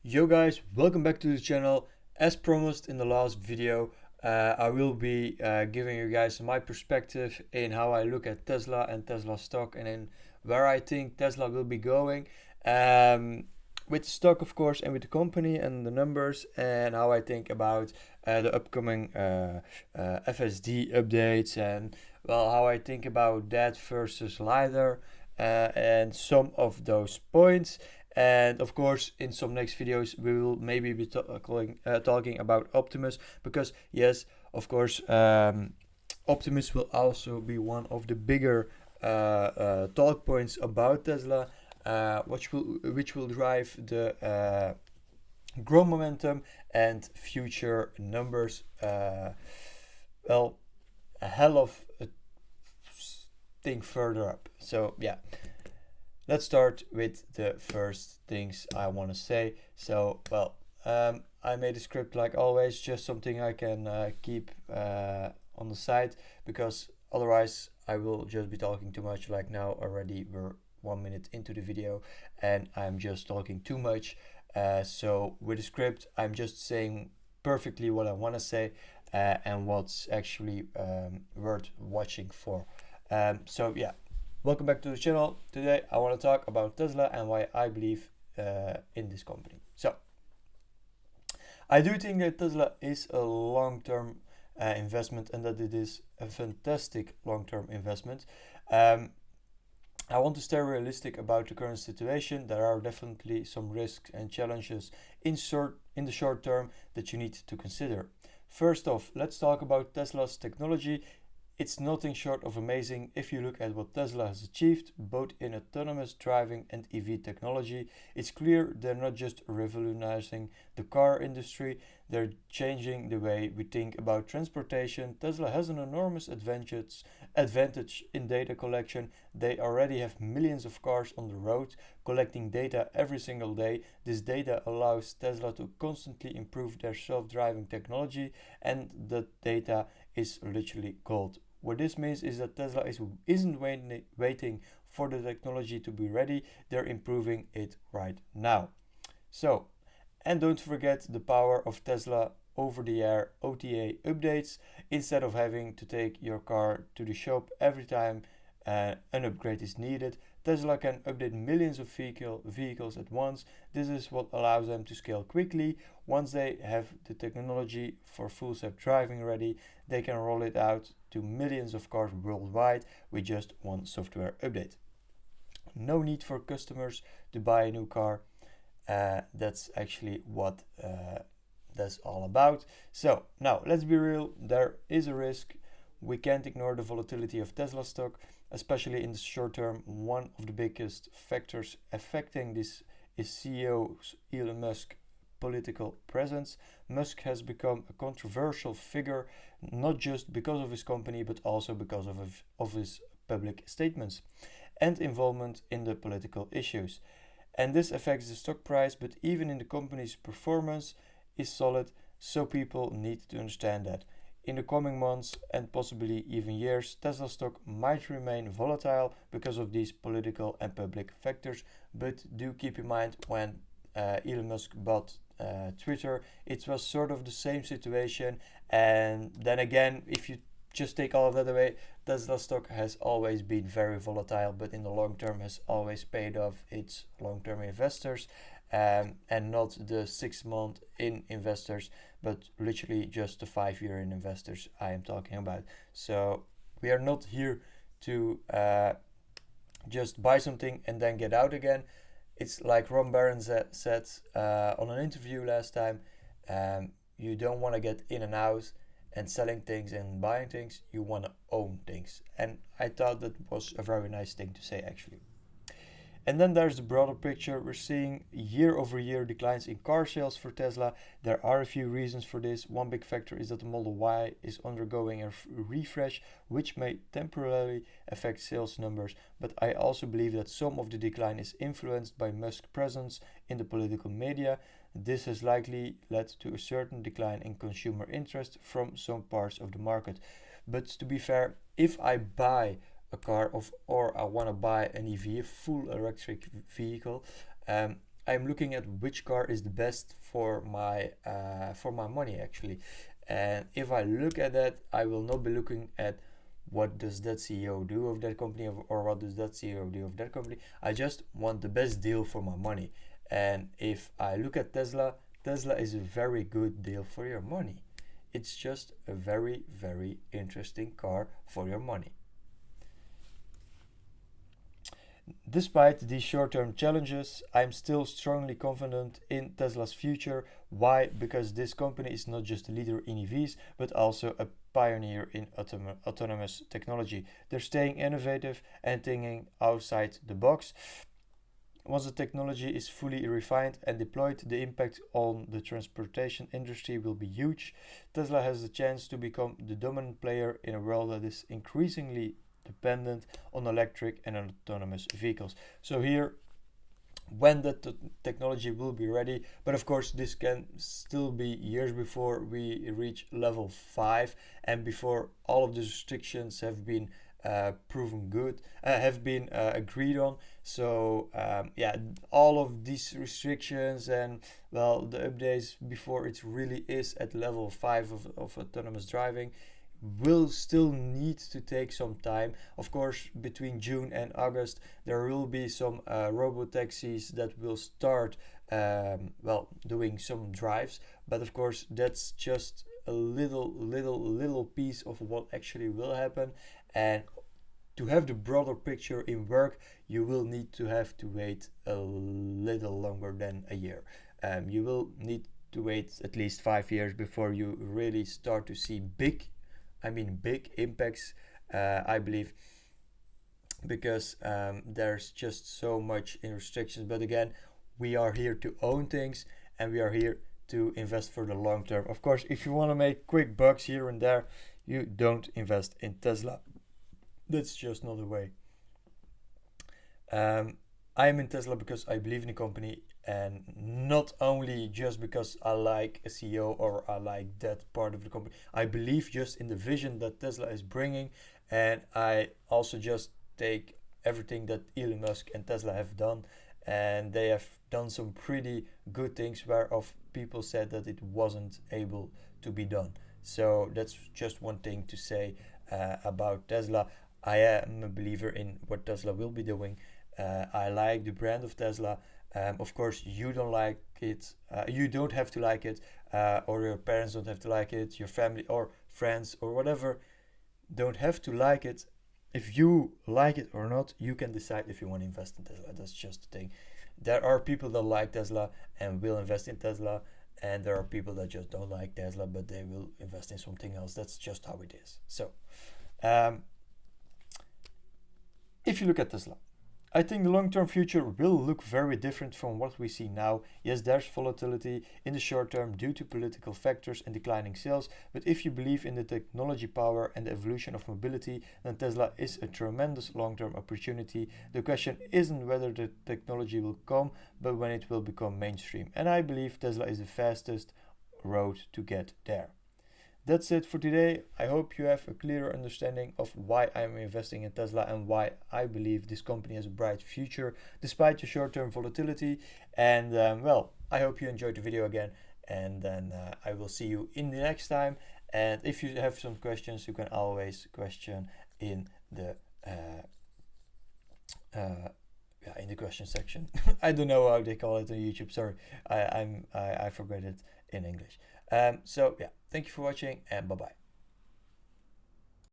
Yo guys, welcome back to the channel. As promised in the last video, I will be giving you guys my perspective in how I look at Tesla and Tesla stock and in where I think Tesla will be going. With the stock, of course, and with the company and the numbers, and how I think about the upcoming FSD updates, and well, how I think about that versus LiDAR, and some of those points. And of course, in some next videos, we will maybe be talking about Optimus, because yes, of course, Optimus will also be one of the bigger talk points about Tesla, which will drive the growth momentum and future numbers. Well, a hell of a thing further up. So yeah. Let's start with the first things I want to say. So, well, I made a script like always, just something I can keep on the side, because otherwise I will just be talking too much. Like now already we're 1 minute into the video and I'm just talking too much. So with the script, I'm just saying perfectly what I want to say and what's actually worth watching for. So yeah. Welcome back to the channel. Today I want to talk about Tesla and why I believe in this company. So, I do think that Tesla is a long-term investment and that it is a fantastic long-term investment. I want to stay realistic about the current situation. There are definitely some risks and challenges in the short term that you need to consider. First off, let's talk about Tesla's technology. It's nothing short of amazing if you look at what Tesla has achieved, both in autonomous driving and EV technology. It's clear they're not just revolutionizing the car industry, they're changing the way we think about transportation. Tesla has an enormous advantage in data collection. They already have millions of cars on the road collecting data every single day. This data allows Tesla to constantly improve their self-driving technology, and the data is literally gold. What this means is that Tesla isn't waiting for the technology to be ready, they're improving it right now. So, and don't forget the power of Tesla over-the-air OTA updates. Instead of having to take your car to the shop every time an upgrade is needed, Tesla can update millions of vehicles at once. This is what allows them to scale quickly. Once they have the technology for full self-driving ready, they can roll it out to millions of cars worldwide with just one software update. No need for customers to buy a new car. That's actually what that's all about. So now let's be real, there is a risk. We can't ignore the volatility of Tesla stock, especially in the short term. One of the biggest factors affecting this is CEO Elon Musk's political presence. Musk has become a controversial figure, not just because of his company, but also because of his public statements and involvement in the political issues. And this affects the stock price, but even in the company's performance is solid, so people need to understand that. In the coming months and possibly even years, Tesla stock might remain volatile because of these political and public factors, but do keep in mind when Elon Musk bought Twitter, it was sort of the same situation. And then again, if you just take all of that away, Tesla stock has always been very volatile, but in the long term has always paid off its long-term investors, and not the 6-month in investors, but literally just the 5-year in investors I am talking about. So we are not here to just buy something and then get out again. It's like Ron Barron said on an interview last time, you don't want to get in and out and selling things and buying things, you want to own things. And I thought that was a very nice thing to say, actually. And then there's the broader picture. We're seeing year-over-year declines in car sales for Tesla. There are a few reasons for this. One big factor is that the Model Y is undergoing a refresh, which may temporarily affect sales numbers. But I also believe that some of the decline is influenced by Musk's presence in the political media. This has likely led to a certain decline in consumer interest from some parts of the market. But to be fair, if I buy a car or I want to buy an EV, a full electric vehicle, I'm looking at which car is the best for my money actually. And if I look at that, I will not be looking at what does that CEO do of that company, or what does that CEO do of that company. I just want the best deal for my money. And if I look at Tesla, Tesla is a very good deal for your money. It's just a very, very interesting car for your money. Despite these short-term challenges, I'm still strongly confident in Tesla's future. Why? Because this company is not just a leader in EVs, but also a pioneer in autonomous technology. They're staying innovative and thinking outside the box. Once the technology is fully refined and deployed, the impact on the transportation industry will be huge. Tesla has the chance to become the dominant player in a world that is increasingly dependent on electric and autonomous vehicles. So here, when the technology will be ready, but of course this can still be years before we reach level 5 and before all of the restrictions have been proven good, have been agreed on. So yeah, all of these restrictions and well, the updates before it really is at level 5 of autonomous driving will still need to take some time. Of course, between June and August there will be some robo-taxis that will start well, doing some drives, but of course that's just a little piece of what actually will happen. And to have the broader picture in work, you will need to have to wait a little longer than a year. You will need to wait at least 5 years before you really start to see big impacts, I believe, because there's just so much in restrictions. But again, we are here to own things and we are here to invest for the long term. Of course, if you want to make quick bucks here and there, you don't invest in Tesla. That's just not the way. I am in Tesla because I believe in the company, and not only just because I like a CEO or I like that part of the company. I believe just in the vision that Tesla is bringing, and I also just take everything that Elon Musk and Tesla have done, and they have done some pretty good things whereof people said that it wasn't able to be done. So that's just one thing to say about Tesla. I am a believer in what Tesla will be doing. I like the brand of Tesla. Of course, you don't like it. You don't have to like it, or your parents don't have to like it. Your family or friends or whatever don't have to like it. If you like it or not, you can decide if you want to invest in Tesla. That's just the thing. There are people that like Tesla and will invest in Tesla, and there are people that just don't like Tesla, but they will invest in something else. That's just how it is. So, if you look at Tesla, I think the long-term future will look very different from what we see now. Yes, there's volatility in the short term due to political factors and declining sales, but if you believe in the technology power and the evolution of mobility, then Tesla is a tremendous long-term opportunity. The question isn't whether the technology will come, but when it will become mainstream. And I believe Tesla is the fastest road to get there. That's it for today. I hope you have a clearer understanding of why I'm investing in Tesla and why I believe this company has a bright future despite the short-term volatility. And well, I hope you enjoyed the video again, and then I will see you in the next time. And if you have some questions, you can always question in the in the question section. I don't know how they call it on YouTube. Sorry, I forgot it in English. So yeah, thank you for watching, and bye bye.